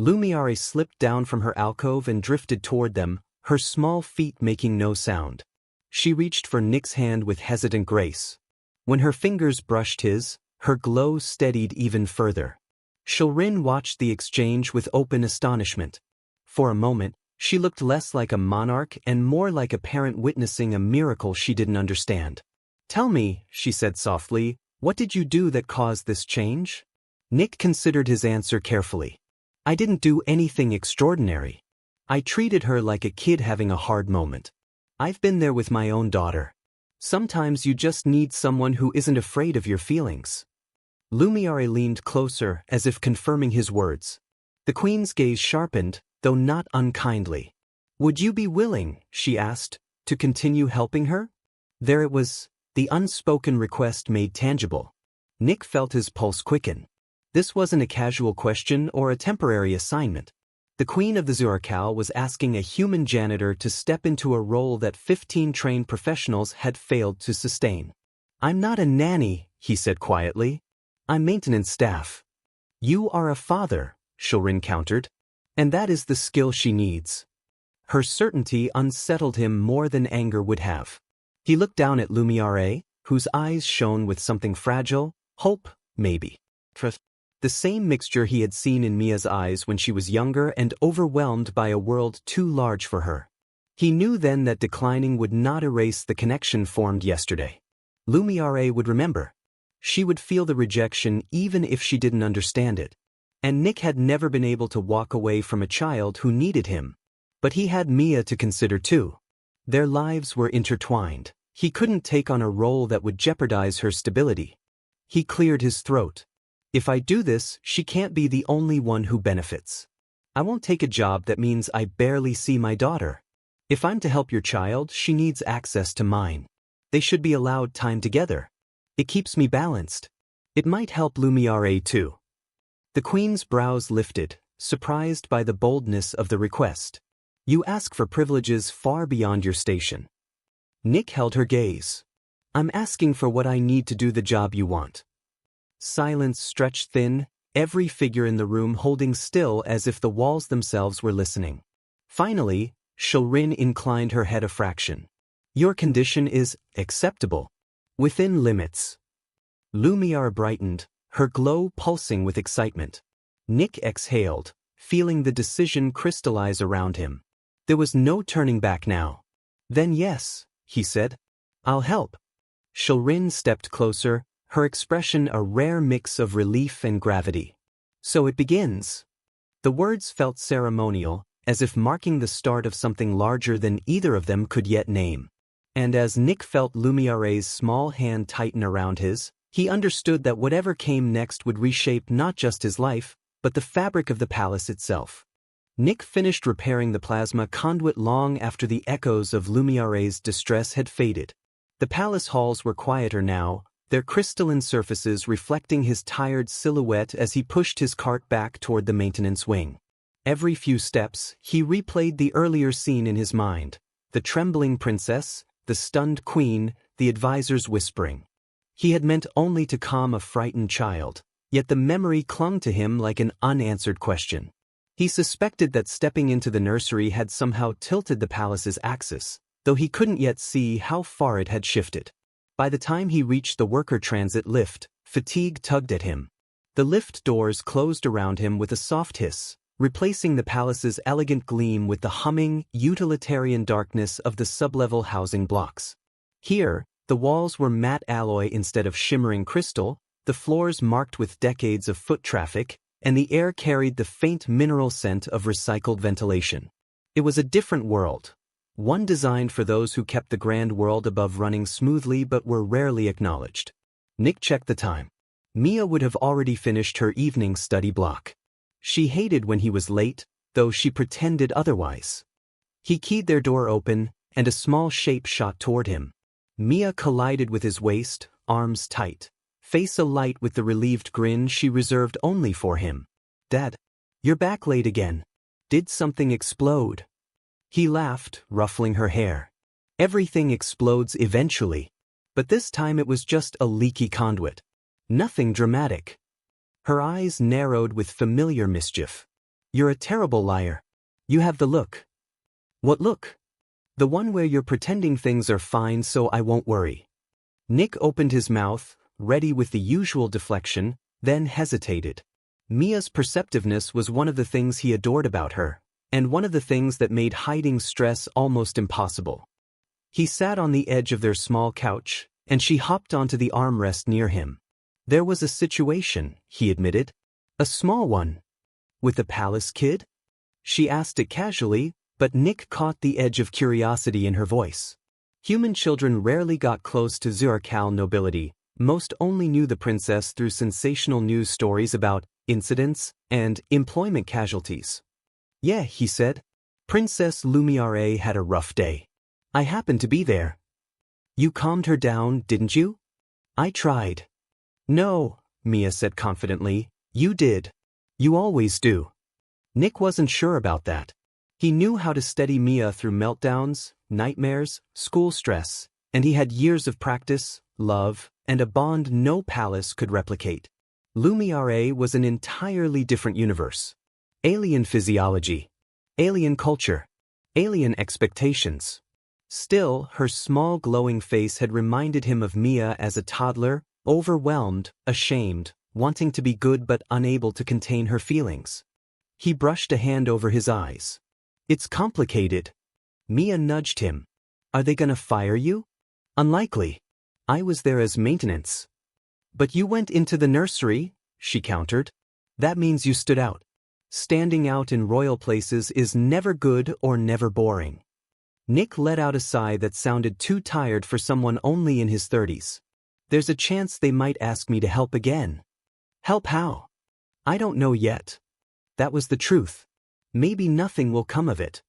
Lumiere slipped down from her alcove and drifted toward them, her small feet making no sound. She reached for Nick's hand with hesitant grace. When her fingers brushed his, her glow steadied even further. Shilrin watched the exchange with open astonishment. For a moment, she looked less like a monarch and more like a parent witnessing a miracle she didn't understand. Tell me, she said softly, what did you do that caused this change? Nick considered his answer carefully. I didn't do anything extraordinary. I treated her like a kid having a hard moment. I've been there with my own daughter. Sometimes you just need someone who isn't afraid of your feelings. Lumiere leaned closer, as if confirming his words. The Queen's gaze sharpened, though not unkindly. Would you be willing, she asked, to continue helping her? There it was, the unspoken request made tangible. Nick felt his pulse quicken. This wasn't a casual question or a temporary assignment. The Queen of the Zurkal was asking a human janitor to step into a role that 15 trained professionals had failed to sustain. I'm not a nanny, he said quietly. I'm maintenance staff. You are a father, Shilrin countered. And that is the skill she needs. Her certainty unsettled him more than anger would have. He looked down at Lumiere, whose eyes shone with something fragile, hope, maybe. Trust. The same mixture he had seen in Mia's eyes when she was younger and overwhelmed by a world too large for her. He knew then that declining would not erase the connection formed yesterday. Lumiere would remember. She would feel the rejection even if she didn't understand it. And Nick had never been able to walk away from a child who needed him. But he had Mia to consider too. Their lives were intertwined. He couldn't take on a role that would jeopardize her stability. He cleared his throat. If I do this, she can't be the only one who benefits. I won't take a job that means I barely see my daughter. If I'm to help your child, she needs access to mine. They should be allowed time together. It keeps me balanced. It might help Lumiere too. The Queen's brows lifted, surprised by the boldness of the request. You ask for privileges far beyond your station. Nick held her gaze. I'm asking for what I need to do the job you want. Silence stretched thin, every figure in the room holding still as if the walls themselves were listening. Finally, Shilrin inclined her head a fraction. Your condition is acceptable. Within limits. Lumiere brightened, her glow pulsing with excitement. Nick exhaled, feeling the decision crystallize around him. There was no turning back now. Then yes, he said. I'll help. Shilrin stepped closer, her expression a rare mix of relief and gravity. So it begins. The words felt ceremonial, as if marking the start of something larger than either of them could yet name. And as Nick felt Lumiere's small hand tighten around his, he understood that whatever came next would reshape not just his life, but the fabric of the palace itself. Nick finished repairing the plasma conduit long after the echoes of Lumiere's distress had faded. The palace halls were quieter now, their crystalline surfaces reflecting his tired silhouette as he pushed his cart back toward the maintenance wing. Every few steps, he replayed the earlier scene in his mind, the trembling princess, the stunned queen, the advisor's whispering. He had meant only to calm a frightened child, Yet the memory clung to him like an unanswered question. He suspected that stepping into the nursery had somehow tilted the palace's axis, though he couldn't yet see how far it had shifted. By the time he reached the worker transit lift, fatigue tugged at him. The lift doors closed around him with a soft hiss, replacing the palace's elegant gleam with the humming, utilitarian darkness of the sublevel housing blocks. Here, the walls were matte alloy instead of shimmering crystal, the floors marked with decades of foot traffic, and the air carried the faint mineral scent of recycled ventilation. It was a different world, one designed for those who kept the grand world above running smoothly but were rarely acknowledged. Nick checked the time. Mia would have already finished her evening study block. She hated when he was late, though she pretended otherwise. He keyed their door open, and a small shape shot toward him. Mia collided with his waist, arms tight, face alight with the relieved grin she reserved only for him. "Dad, you're back late again. Did something explode?" He laughed, ruffling her hair. Everything explodes eventually. But this time it was just a leaky conduit. Nothing dramatic. Her eyes narrowed with familiar mischief. "You're a terrible liar. You have the look." "What look?" "The one where you're pretending things are fine so I won't worry." Nick opened his mouth, ready with the usual deflection, then hesitated. Mia's perceptiveness was one of the things he adored about her, and one of the things that made hiding stress almost impossible. He sat on the edge of their small couch, and she hopped onto the armrest near him. "There was a situation," he admitted. "A small one." "With the palace kid?" She asked it casually, but Nick caught the edge of curiosity in her voice. Human children rarely got close to Zurkal nobility. Most only knew the princess through sensational news stories about incidents and employment casualties. "Yeah," he said. "Princess Lumiere had a rough day. I happened to be there." "You calmed her down, didn't you?" "I tried." "No," Mia said confidently, "you did. You always do." Nick wasn't sure about that. He knew how to steady Mia through meltdowns, nightmares, school stress, and he had years of practice, love, and a bond no palace could replicate. Lumiere was an entirely different universe. Alien physiology, alien culture, alien expectations. Still, her small glowing face had reminded him of Mia as a toddler, overwhelmed, ashamed, wanting to be good but unable to contain her feelings. He brushed a hand over his eyes. "It's complicated." Mia nudged him. "Are they gonna fire you?" "Unlikely. I was there as maintenance." "But you went into the nursery," she countered. "That means you stood out. Standing out in royal places is never good or never boring." Nick let out a sigh that sounded too tired for someone only in his 30s. "There's a chance they might ask me to help again." "Help how?" "I don't know yet." That was the truth. Maybe nothing will come of it.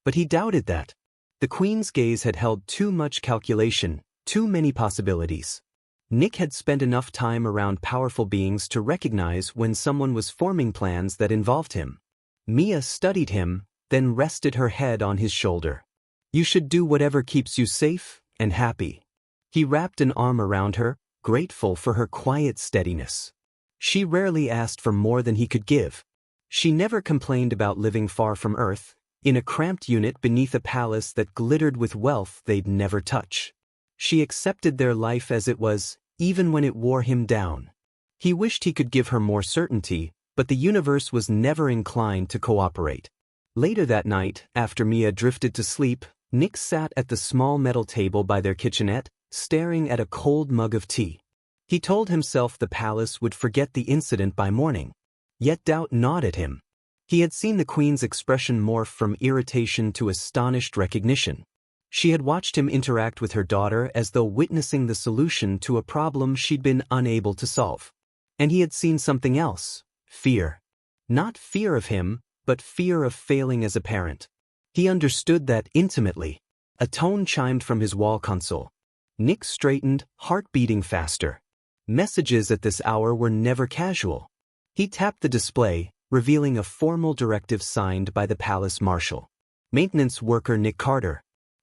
But he doubted that. The Queen's gaze had held too much calculation, too many possibilities. Nick had spent enough time around powerful beings to recognize when someone was forming plans that involved him. Mia studied him, then rested her head on his shoulder. "You should do whatever keeps you safe and happy." He wrapped an arm around her, grateful for her quiet steadiness. She rarely asked for more than he could give. She never complained about living far from Earth, in a cramped unit beneath a palace that glittered with wealth they'd never touch. She accepted their life as it was, even when it wore him down. He wished he could give her more certainty, but the universe was never inclined to cooperate. Later that night, after Mia drifted to sleep, Nick sat at the small metal table by their kitchenette, staring at a cold mug of tea. He told himself the palace would forget the incident by morning. Yet doubt gnawed at him. He had seen the Queen's expression morph from irritation to astonished recognition. She had watched him interact with her daughter as though witnessing the solution to a problem she'd been unable to solve. And he had seen something else: fear. Not fear of him, but fear of failing as a parent. He understood that intimately. A tone chimed from his wall console. Nick straightened, heart beating faster. Messages at this hour were never casual. He tapped the display, revealing a formal directive signed by the palace marshal. Maintenance worker Nick Carter.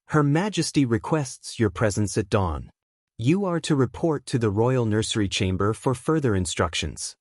Her Majesty requests your presence at dawn. You are to report to the royal nursery chamber for further instructions.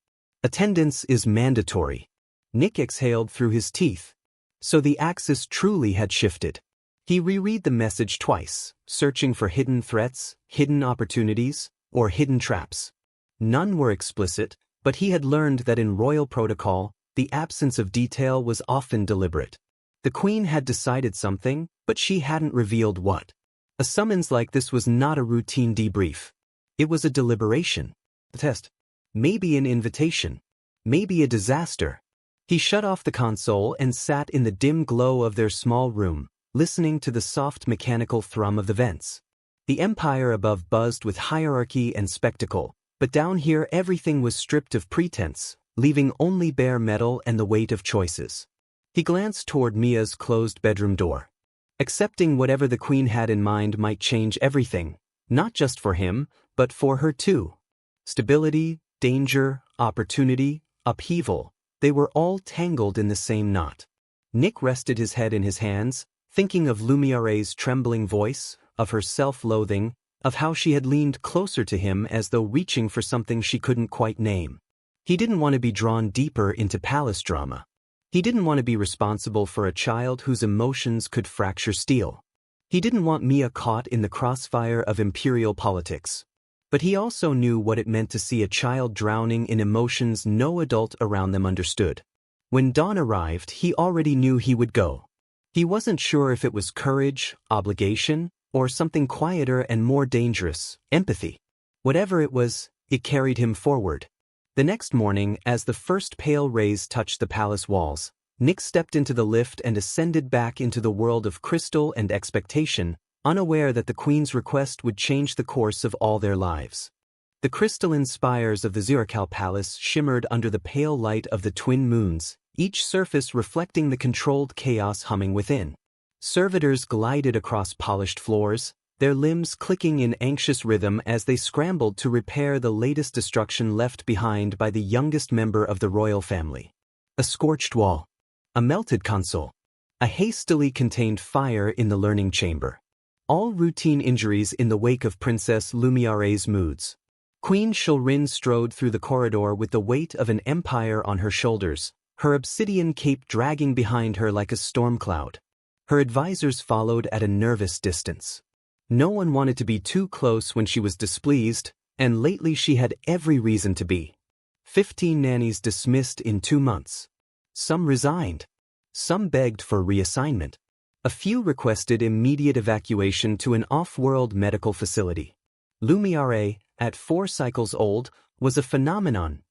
Attendance is mandatory. Nick exhaled through his teeth. So the axis truly had shifted. He reread the message twice, searching for hidden threats, hidden opportunities, or hidden traps. None were explicit, but he had learned that in royal protocol, the absence of detail was often deliberate. The Queen had decided something, but she hadn't revealed what. A summons like this was not a routine debrief. It was a deliberation. A test. Maybe an invitation. Maybe a disaster. He shut off the console and sat in the dim glow of their small room, listening to the soft mechanical thrum of the vents. The empire above buzzed with hierarchy and spectacle, but down here everything was stripped of pretense, leaving only bare metal and the weight of choices. He glanced toward Mia's closed bedroom door. Accepting whatever the Queen had in mind might change everything, not just for him, but for her too. Stability, danger, opportunity, upheaval, they were all tangled in the same knot. Nick rested his head in his hands, thinking of Lumiere's trembling voice, of her self-loathing, of how she had leaned closer to him as though reaching for something she couldn't quite name. He didn't want to be drawn deeper into palace drama. He didn't want to be responsible for a child whose emotions could fracture steel. He didn't want Mia caught in the crossfire of imperial politics. But he also knew what it meant to see a child drowning in emotions no adult around them understood. When dawn arrived, he already knew he would go. He wasn't sure if it was courage, obligation, or something quieter and more dangerous, empathy. Whatever it was, it carried him forward. The next morning, as the first pale rays touched the palace walls, Nick stepped into the lift and ascended back into the world of crystal and expectation, unaware that the Queen's request would change the course of all their lives. The crystalline spires of the Zirikal Palace shimmered under the pale light of the twin moons, each surface reflecting the controlled chaos humming within. Servitors glided across polished floors, their limbs clicking in anxious rhythm as they scrambled to repair the latest destruction left behind by the youngest member of the royal family. A scorched wall. A melted console. A hastily contained fire in the learning chamber. All routine injuries in the wake of Princess Lumiere's moods. Queen Shulrin strode through the corridor with the weight of an empire on her shoulders, her obsidian cape dragging behind her like a storm cloud. Her advisors followed at a nervous distance. No one wanted to be too close when she was displeased, and lately she had every reason to be. 15 nannies dismissed in 2 months. Some resigned. Some begged for reassignment. A few requested immediate evacuation to an off-world medical facility. Lumiere, at 4 cycles old, was a phenomenon.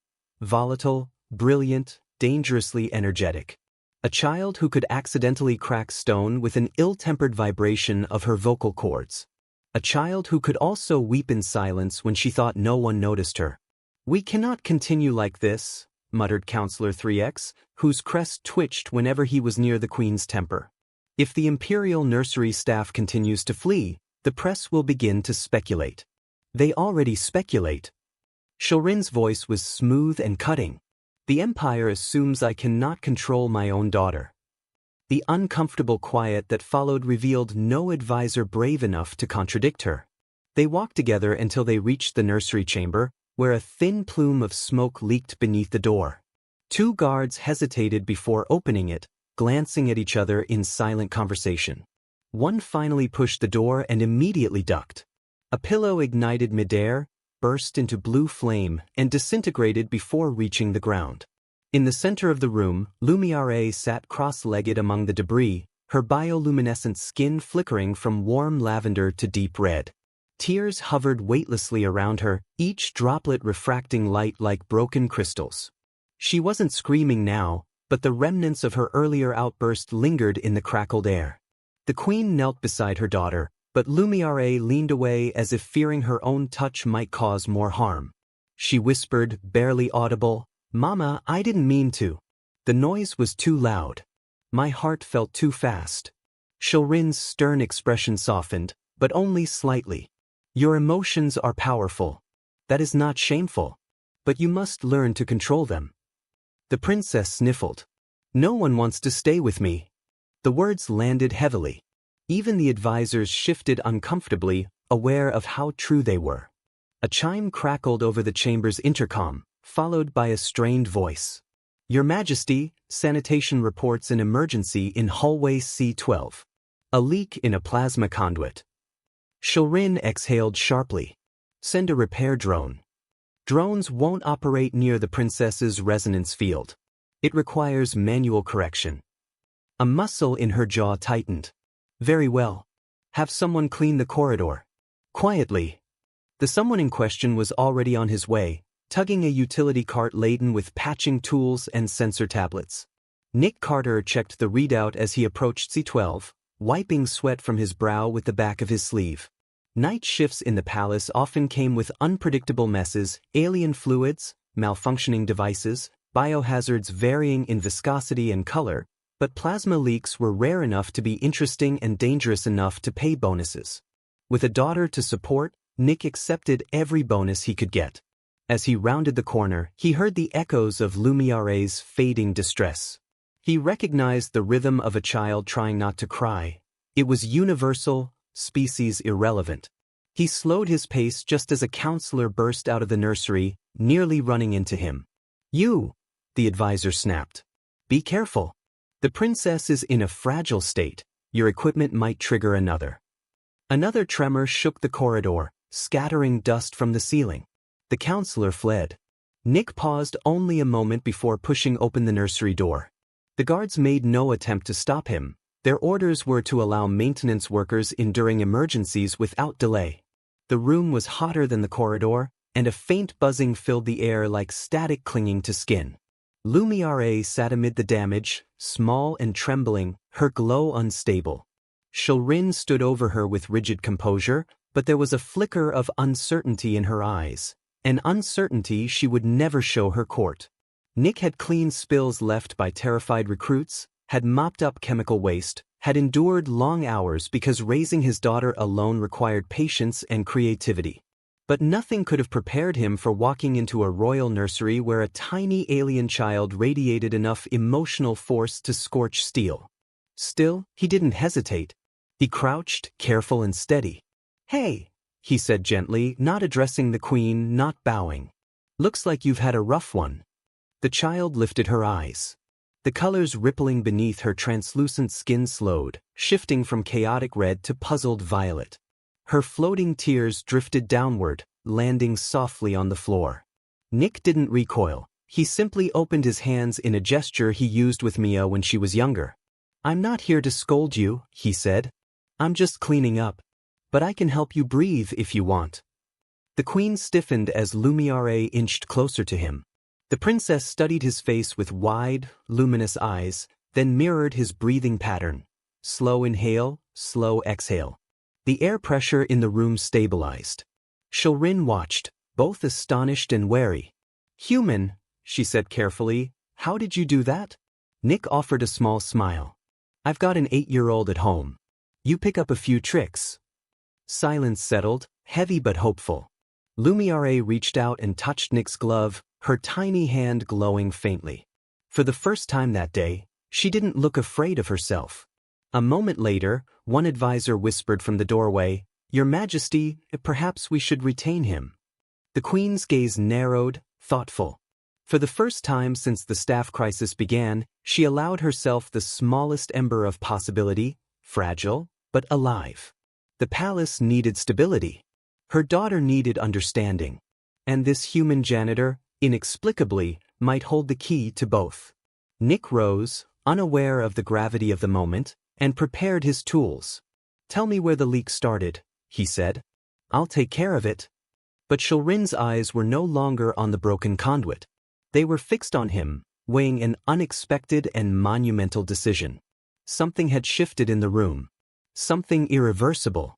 Volatile, brilliant, dangerously energetic. A child who could accidentally crack stone with an ill-tempered vibration of her vocal cords. A child who could also weep in silence when she thought no one noticed her. "We cannot continue like this," muttered Counselor 3X, whose crest twitched whenever he was near the Queen's temper. "If the Imperial nursery staff continues to flee, the press will begin to speculate. They already speculate." Shulrin's voice was smooth and cutting. "The Empire assumes I cannot control my own daughter." The uncomfortable quiet that followed revealed no advisor brave enough to contradict her. They walked together until they reached the nursery chamber, where a thin plume of smoke leaked beneath the door. 2 guards hesitated before opening it, glancing at each other in silent conversation. One finally pushed the door and immediately ducked. A pillow ignited midair, burst into blue flame, and disintegrated before reaching the ground. In the center of the room, Lumiere sat cross-legged among the debris, her bioluminescent skin flickering from warm lavender to deep red. Tears hovered weightlessly around her, each droplet refracting light like broken crystals. She wasn't screaming now, but the remnants of her earlier outburst lingered in the crackled air. The Queen knelt beside her daughter, but Lumiere leaned away as if fearing her own touch might cause more harm. She whispered, barely audible, "Mama, I didn't mean to." The noise was too loud. My heart felt too fast. Shulrin's stern expression softened, but only slightly. "Your emotions are powerful. That is not shameful. But you must learn to control them." The princess sniffled. "No one wants to stay with me." The words landed heavily. Even the advisors shifted uncomfortably, aware of how true they were. A chime crackled over the chamber's intercom, followed by a strained voice. Your Majesty, sanitation reports an emergency in hallway C12. A leak in a plasma conduit. Shilrin exhaled sharply. Send a repair drone. Drones won't operate near the princess's resonance field. It requires manual correction. A muscle in her jaw tightened. Very well. Have someone clean the corridor. Quietly. The someone in question was already on his way, tugging a utility cart laden with patching tools and sensor tablets. Nick Carter checked the readout as he approached C12, wiping sweat from his brow with the back of his sleeve. Night shifts in the palace often came with unpredictable messes, alien fluids, malfunctioning devices, biohazards varying in viscosity and color, but plasma leaks were rare enough to be interesting and dangerous enough to pay bonuses. With a daughter to support, Nick accepted every bonus he could get. As he rounded the corner, he heard the echoes of Lumiere's fading distress. He recognized the rhythm of a child trying not to cry. It was universal, species irrelevant. He slowed his pace just as a counselor burst out of the nursery, nearly running into him. You, the advisor snapped. Be careful. The princess is in a fragile state. Your equipment might trigger another. Another tremor shook the corridor, scattering dust from the ceiling. The counselor fled. Nick paused only a moment before pushing open the nursery door. The guards made no attempt to stop him. Their orders were to allow maintenance workers in during emergencies without delay. The room was hotter than the corridor, and a faint buzzing filled the air like static clinging to skin. Lumiere sat amid the damage, small and trembling, her glow unstable. Shilrin stood over her with rigid composure, but there was a flicker of uncertainty in her eyes, an uncertainty she would never show her court. Nick had cleaned spills left by terrified recruits, had mopped up chemical waste, had endured long hours because raising his daughter alone required patience and creativity. But nothing could have prepared him for walking into a royal nursery where a tiny alien child radiated enough emotional force to scorch steel. Still, he didn't hesitate. He crouched, careful and steady. Hey, he said gently, not addressing the queen, not bowing. Looks like you've had a rough one. The child lifted her eyes. The colors rippling beneath her translucent skin slowed, shifting from chaotic red to puzzled violet. Her floating tears drifted downward, landing softly on the floor. Nick didn't recoil. He simply opened his hands in a gesture he used with Mia when she was younger. I'm not here to scold you, he said. I'm just cleaning up. But I can help you breathe if you want. The queen stiffened as Lumiere inched closer to him. The princess studied his face with wide, luminous eyes, then mirrored his breathing pattern. Slow inhale, slow exhale. The air pressure in the room stabilized. Shilrin watched, both astonished and wary. Human, she said carefully, how did you do that? Nick offered a small smile. I've got an 8-year-old at home. You pick up a few tricks. Silence settled, heavy but hopeful. Lumiere reached out and touched Nick's glove, her tiny hand glowing faintly. For the first time that day, she didn't look afraid of herself. A moment later, one advisor whispered from the doorway, Your Majesty, perhaps we should retain him. The queen's gaze narrowed, thoughtful. For the first time since the staff crisis began, she allowed herself the smallest ember of possibility, fragile, but alive. The palace needed stability. Her daughter needed understanding. And this human janitor, inexplicably, might hold the key to both. Nick rose, unaware of the gravity of the moment, and prepared his tools. Tell me where the leak started, he said. I'll take care of it. But Shilrin's eyes were no longer on the broken conduit. They were fixed on him, weighing an unexpected and monumental decision. Something had shifted in the room. Something irreversible.